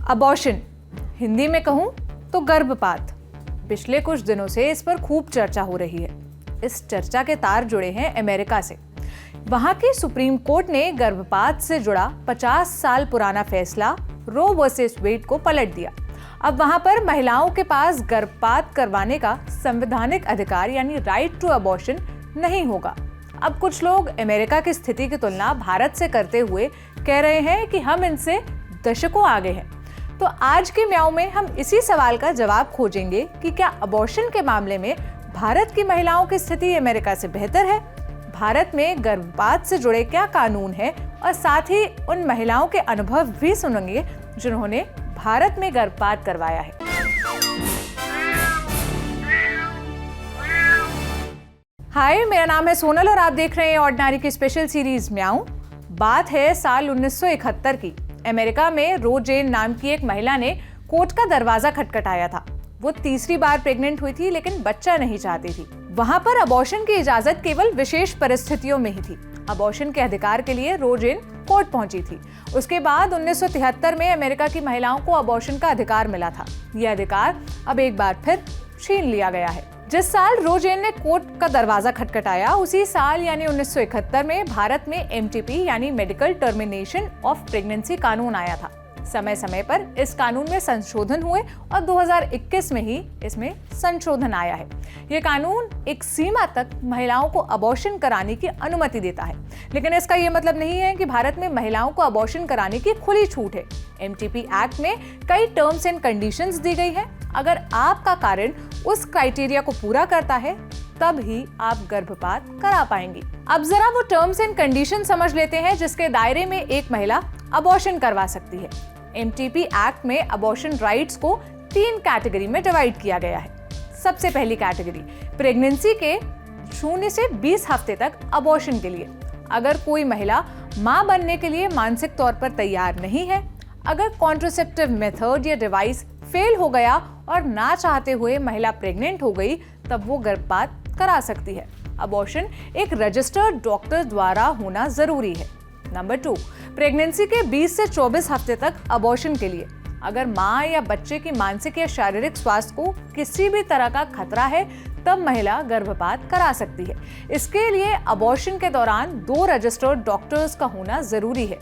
Abortion, Hindi में कहूँ तो गर्भपात। पिछले कुछ दिनों से इस पर खूब चर्चा हो रही है। इस चर्चा के तार जुड़े हैं अमेरिका से। वहां की सुप्रीम कोर्ट ने गर्भपात से जुड़ा 50 साल पुराना फैसला रो वर्सेस वेड को पलट दिया। अब वहां पर महिलाओं के पास गर्भपात करवाने का संवैधानिक अधिकार यानी राइट टू अबॉर्शन नहीं होगा। अब कुछ लोग अमेरिका की स्थिति की तुलना भारत से करते हुए कह रहे हैं कि हम इनसे दशकों आगे हैं। तो आज के म्याऊं में हम इसी सवाल का जवाब खोजेंगे कि क्या अबॉर्शन के मामले में भारत की महिलाओं की स्थिति अमेरिका से बेहतर है, भारत में गर्भपात से जुड़े क्या कानून हैं, और साथ ही उन महिलाओं के अनुभव भी सुनेंगे जिन्होंने भारत में गर्भपात करवाया है। हाय, मेरा नाम है सोनल और आप देख रहे हैं ऑर्डिनरी की स्पेशल सीरीज म्याऊं। बात है साल 1971 की। अमेरिका में रो जेन नाम की एक महिला ने कोर्ट का दरवाजा खटखटाया था। वो तीसरी बार प्रेग्नेंट हुई थी लेकिन बच्चा नहीं चाहती थी। वहां पर अबॉर्शन की इजाजत केवल विशेष परिस्थितियों में ही थी। अबॉर्शन के अधिकार के लिए रो जेन कोर्ट पहुंची थी। उसके बाद 1973 में अमेरिका की महिलाओं को अबॉर्शन का अधिकार मिला था। यह अधिकार अब एक बार फिर छीन लिया गया है। जिस साल रो जेन ने कोर्ट का दरवाजा खटखटाया, उसी साल यानी 1971 में भारत में एमटीपी यानी मेडिकल टर्मिनेशन ऑफ प्रेगनेंसी कानून आया था। समय समय पर इस कानून में संशोधन हुए और 2021 में ही इसमें संशोधन आया है। ये कानून एक सीमा तक महिलाओं को अबॉर्शन कराने की अनुमति देता है, लेकिन इसका ये मतलब नहीं है कि भारत में महिलाओं को अबॉर्शन कराने की खुली छूट है। एमटीपी एक्ट में कई टर्म्स एंड कंडीशंस दी गई है। अगर आपका कारण उस क्राइटेरिया को पूरा करता है तब ही आप गर्भपात करा पाएंगी। अब जरा वो टर्म्स एंड कंडीशन समझ लेते हैं जिसके दायरे में एक महिला अबॉर्शन करवा सकती है। एमटीपी एक्ट में अबॉर्शन राइट्स को 3 कैटेगरी में डिवाइड किया गया है। सबसे पहली कैटेगरी प्रेगनेंसी के 0 से 20 हफ्ते तक अबॉर्शन के लिए। अगर कोई महिला मां बनने के लिए मानसिक तौर पर तैयार नहीं है, अगर कॉन्ट्रासेप्टिव मेथड या डिवाइस फेल हो गया और ना चाहते हुए महिला प्रेग्नेंट हो गई, तब वो गर्भपात करा सकती है। अबॉर्शन एक रजिस्टर्ड डॉक्टर द्वारा होना जरूरी है। नंबर 2, प्रेगनेंसी के 20 से 24 हफ्ते तक अबॉर्शन के लिए। अगर मां या बच्चे की मानसिक या शारीरिक स्वास्थ्य को किसी भी तरह का खतरा है, तब महिला गर्भपात करा सकती है। इसके लिए अबॉर्शन के दौरान 2 रजिस्टर्ड डॉक्टर्स का होना जरूरी है।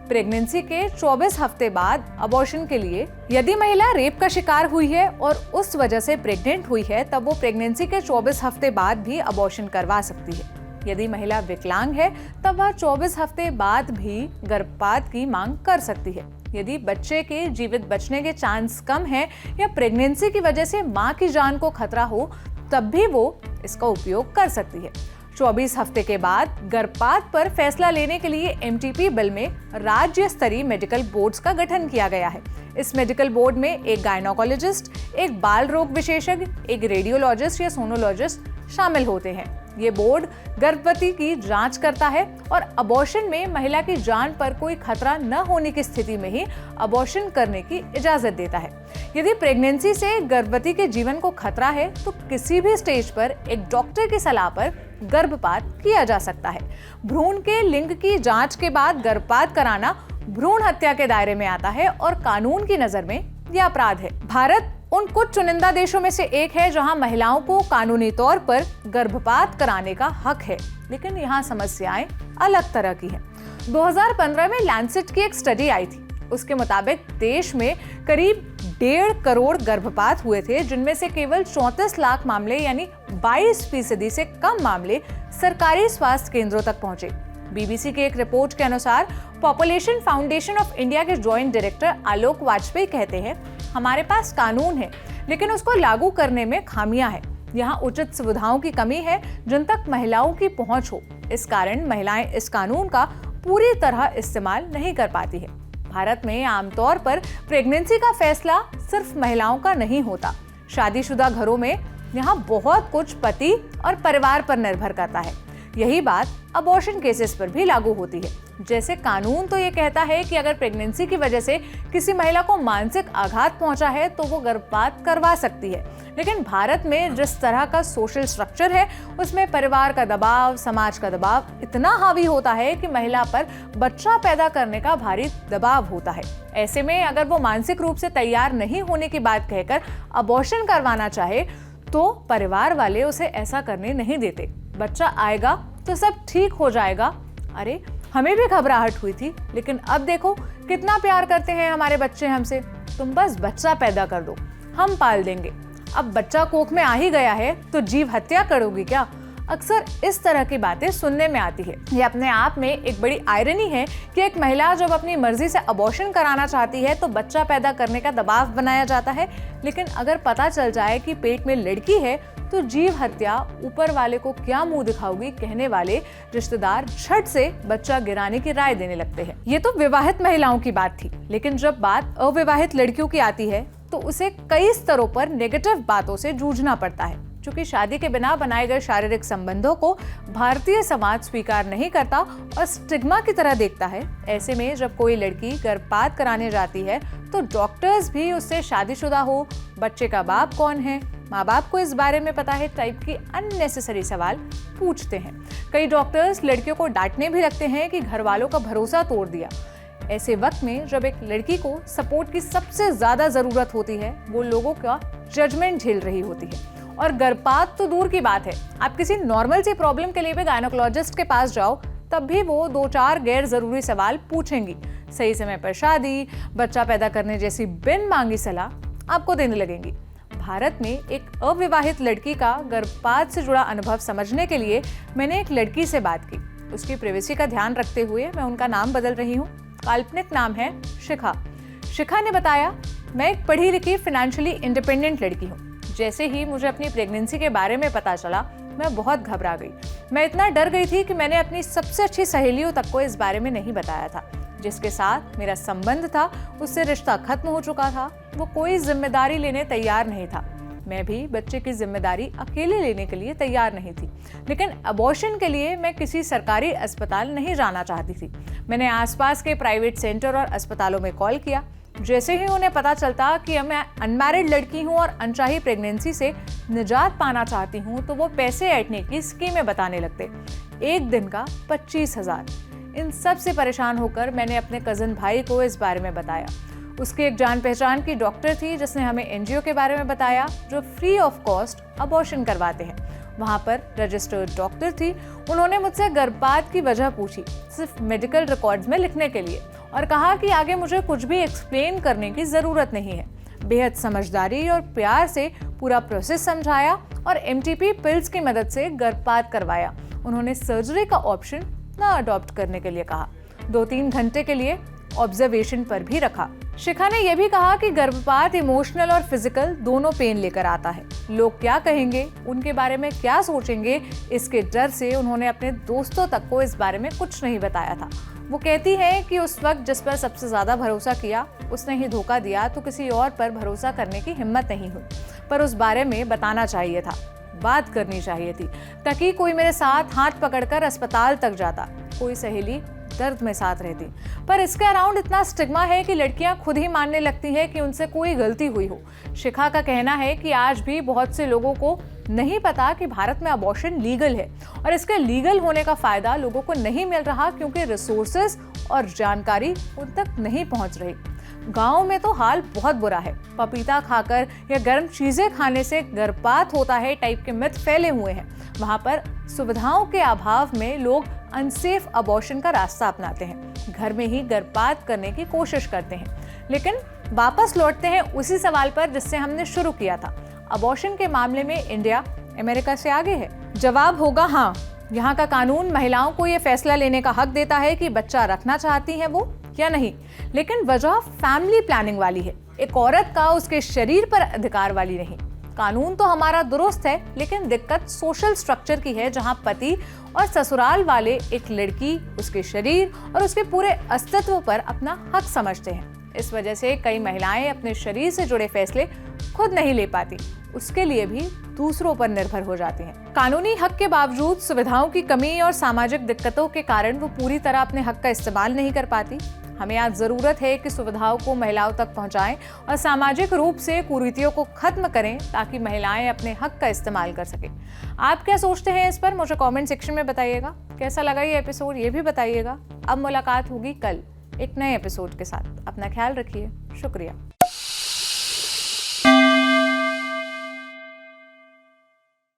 प्रेगनेंसी के 24 हफ्ते बाद अबॉर्शन के लिए यदि महिला रेप का शिकार हुई है और उस वजह से प्रेग्नेंट हुई है, तब वो प्रेगनेंसी के 24 हफ्ते बाद भी अबॉर्शन करवा सकती है। यदि महिला विकलांग है, तब वह 24 हफ्ते बाद भी गर्भपात की मांग कर सकती है। यदि बच्चे के जीवित बचने के चांस कम है या प्रेगनेंसी की वजह से मां की जान को खतरा हो, तब भी वो इसका उपयोग कर सकती है। 24 हफ्ते के बाद गर्भपात पर फैसला लेने के लिए एमटीपी बिल में राज्य स्तरीय मेडिकल बोर्ड्स का गठन किया गया है। इस मेडिकल बोर्ड में एक गायनोकोलॉजिस्ट, एक बाल रोग विशेषज्ञ, एक रेडियोलॉजिस्ट या सोनोलॉजिस्ट शामिल होते हैं। ये बोर्ड गर्भवती की जांच करता है और अबॉर्शन में महिला की जान पर कोई खतरा न होने की स्थिति में ही अबॉर्शन करने की इजाजत देता है। यदि प्रेगनेंसी से गर्भवती के जीवन को खतरा है तो किसी भी स्टेज पर एक डॉक्टर की सलाह पर गर्भपात किया जा सकता है। भ्रूण के लिंग की जांच के बाद गर्भपात कराना भ्रूण हत्या के दायरे में आता है और कानून की नजर में यह अपराध है। भारत उन कुछ चुनिंदा देशों में से एक है जहां महिलाओं को कानूनी तौर पर गर्भपात कराने का हक है, लेकिन यहाँ समस्याएं अलग तरह की हैं। 2015 में लैंसेट की एक स्टडी आई थी। उसके मुताबिक देश में करीब 1.5 करोड़ गर्भपात हुए थे, जिनमें से केवल 34 लाख मामले यानी 22% से कम मामले सरकारी स्वास्थ्य केंद्रों तक पहुंचे। बीबीसी के एक रिपोर्ट के अनुसार पॉपुलेशन फाउंडेशन ऑफ इंडिया के जॉइंट डायरेक्टर आलोक वाजपेयी कहते हैं, हमारे पास कानून है लेकिन उसको लागू करने में खामियां हैं। यहाँ उचित सुविधाओं की कमी है जिन तक महिलाओं की पहुंच हो। इस कारण महिलाएं इस कानून का पूरी तरह इस्तेमाल नहीं कर पाती है। भारत में आमतौर पर प्रेगनेंसी का फैसला सिर्फ महिलाओं का नहीं होता। शादीशुदा घरों में यहाँ बहुत कुछ पति और परिवार पर निर्भर करता है। यही बात अबॉर्शन केसेस पर भी लागू होती है। जैसे कानून तो ये कहता है कि अगर प्रेगनेंसी की वजह से किसी महिला को मानसिक आघात पहुंचा है तो वो गर्भपात करवा सकती है, लेकिन भारत में जिस तरह का सोशल स्ट्रक्चर है उसमें परिवार का दबाव, समाज का दबाव इतना हावी होता है कि महिला पर बच्चा पैदा करने का भारी दबाव होता है। ऐसे में अगर वो मानसिक रूप से तैयार नहीं होने की बात कहकर अबॉर्शन करवाना चाहे तो परिवार वाले उसे ऐसा करने नहीं देते। बच्चा आएगा तो सब ठीक हो जाएगा। अरे हमें भी घबराहट हुई थी, लेकिन अब देखो कितना प्यार करते हैं हमारे बच्चे हमसे। तुम बस बच्चा पैदा कर दो, हम पाल देंगे। अब बच्चा कोख में आ ही गया है तो जीव हत्या करोगी क्या? अक्सर इस तरह की बातें सुनने में आती है। ये अपने आप में एक बड़ी आयरनी है कि एक महिला जब अपनी मर्जी से अबॉर्शन कराना चाहती है तो बच्चा पैदा करने का दबाव बनाया जाता है, लेकिन अगर पता चल जाए कि पेट में लड़की है तो जीव हत्या, ऊपर वाले को क्या मुंह दिखाओगी कहने वाले रिश्तेदार झट से बच्चा गिराने की राय देने लगते हैं। ये तो विवाहित महिलाओं की बात थी, लेकिन जब बात अविवाहित लड़कियों की आती है तो उसे कई स्तरों पर नेगेटिव बातों से जूझना पड़ता है। क्योंकि शादी के बिना बनाए गए शारीरिक संबंधों को भारतीय समाज स्वीकार नहीं करता और स्टिग्मा की तरह देखता है। ऐसे में जब कोई लड़की गर्भपात कराने जाती है तो डॉक्टर्स भी उससे शादीशुदा हो, बच्चे का बाप कौन है, माँ बाप को इस बारे में पता है टाइप की अननेसेसरी सवाल पूछते हैं। कई डॉक्टर्स लड़कियों को डांटने भी लगते हैं कि घर वालों का भरोसा तोड़ दिया। ऐसे वक्त में जब एक लड़की को सपोर्ट की सबसे ज्यादा जरूरत होती है, वो लोगों का जजमेंट झेल रही होती है। और गर्भपात तो दूर की बात है, आप किसी नॉर्मल सी प्रॉब्लम के लिए भी गायनोकोलॉजिस्ट के पास जाओ तब भी वो 2-4 गैर जरूरी सवाल पूछेंगी। सही समय पर शादी, बच्चा पैदा करने जैसी बिन मांगी सलाह आपको देने लगेंगी। भारत में एक अविवाहित लड़की का गर्भपात से जुड़ा अनुभव समझने के लिए मैंने एक लड़की से बात की। उसकी प्राइवेसी का ध्यान रखते हुए मैं उनका नाम बदल रही हूँ। काल्पनिक नाम है शिखा। शिखा ने बताया, मैं एक पढ़ी लिखी फाइनेंशियली इंडिपेंडेंट लड़की हूँ। जैसे ही मुझे अपनी प्रेगनेंसी के बारे में पता चला मैं बहुत घबरा गई। मैं इतना डर गई थी कि मैंने अपनी सबसे अच्छी सहेलियों तक को इस बारे में नहीं बताया था। जिसके साथ मेरा संबंध था उससे रिश्ता खत्म हो चुका था। वो कोई जिम्मेदारी लेने तैयार नहीं था। मैं भी बच्चे की जिम्मेदारी अकेले लेने के लिए तैयार नहीं थी। लेकिन अबॉर्शन के लिए मैं किसी सरकारी अस्पताल नहीं जाना चाहती थी। मैंने आसपास के प्राइवेट सेंटर और अस्पतालों में कॉल किया। जैसे ही उन्हें पता चलता कि मैं अनमैरिड लड़की हूँ और अनचाही प्रेगनेंसी से निजात पाना चाहती हूँ तो वो पैसे ऐंठने की स्कीमें बताने लगते। एक दिन का 25,000। इन सब से परेशान होकर मैंने अपने कजन भाई को इस बारे में बताया। उसकी एक जान पहचान की डॉक्टर थी जिसने हमें एनजीओ के बारे में बताया जो फ्री ऑफ कॉस्ट अबॉर्शन करवाते हैं। वहाँ पर रजिस्टर्ड डॉक्टर थी। उन्होंने मुझसे गर्भपात की वजह पूछी, सिर्फ मेडिकल रिकॉर्ड्स में लिखने के लिए, और कहा कि आगे मुझे कुछ भी एक्सप्लेन करने की जरूरत नहीं है। बेहद समझदारी और प्यार से पूरा प्रोसेस समझाया और एमटीपी पिल्स की मदद से गर्भपात करवाया। उन्होंने सर्जरी का ऑप्शन ना अडॉप्ट करने के लिए कहा। 2-3 घंटे के लिए ऑब्जर्वेशन पर भी रखा। शिखा ने यह भी कहा कि गर्भपात इमोशनल और फिजिकल दोनों पेन लेकर आता है। लोग क्या कहेंगे, उनके बारे में क्या सोचेंगे, इसके डर से उन्होंने अपने दोस्तों तक को इस बारे में कुछ नहीं बताया था। वो कहती है कि उस वक्त जिस पर सबसे ज्यादा भरोसा किया उसने ही धोखा दिया तो किसी और पर भरोसा करने की हिम्मत नहीं हुई। पर उस बारे में बताना चाहिए था, बात करनी चाहिए थी, ताकि कोई मेरे साथ हाथ पकड़कर अस्पताल तक जाता, कोई सहेली दर्द में साथ रहती। पर इसके अराउंड इतना स्टिग्मा है कि लड़कियां खुद ही मानने लगती हैं कि उनसे कोई गलती हुई हो। शिखा का कहना है कि आज भी बहुत से लोगों को नहीं पता कि भारत में अबॉर्शन लीगल है और इसके लीगल होने का फायदा लोगों को नहीं मिल रहा क्योंकि रिसोर्सेज और जानकारी उन तक नहीं पहुंच रही। गाँव में तो हाल बहुत बुरा है। पपीता खाकर या गर्म चीजें खाने से गर्भपात होता है टाइप के मिथ फैले हुए हैं। वहाँ पर सुविधाओं के अभाव में लोग अनसेफ अबॉर्शन का रास्ता अपनाते हैं, घर में ही गर्भपात करने की कोशिश करते हैं। लेकिन वापस लौटते हैं उसी सवाल पर जिससे हमने शुरू किया था, अबॉर्शन के मामले में इंडिया अमेरिका से आगे है? जवाब होगा हाँ। यहाँ का कानून महिलाओं को ये फैसला लेने का हक देता है कि बच्चा रखना चाहती हैं वो या नहीं, लेकिन वजह फैमिली प्लानिंग वाली है, एक औरत का उसके शरीर पर अधिकार वाली नहीं। कानून तो हमारा दुरुस्त है, लेकिन दिक्कत सोशल स्ट्रक्चर की है, जहां पति और ससुराल वाले एक लड़की, उसके शरीर और उसके पूरे अस्तित्व पर अपना हक समझते हैं। इस वजह से कई महिलाएं अपने शरीर से जुड़े फैसले खुद नहीं ले पाती, उसके लिए भी दूसरों पर निर्भर हो जाती हैं। कानूनी हक के बावजूद सुविधाओं की कमी और सामाजिक दिक्कतों के कारण वो पूरी तरह अपने हक का इस्तेमाल नहीं कर पाती। हमें आज जरूरत है कि सुविधाओं को महिलाओं तक पहुंचाएं और सामाजिक रूप से कुरीतियों को खत्म करें ताकि महिलाएं अपने हक का इस्तेमाल कर सकें। आप क्या सोचते हैं इस पर मुझे कमेंट सेक्शन में बताइएगा। कैसा लगा ये एपिसोड ये भी बताइएगा। अब मुलाकात होगी कल एक नए एपिसोड के साथ। अपना ख्याल रखिए। शुक्रिया।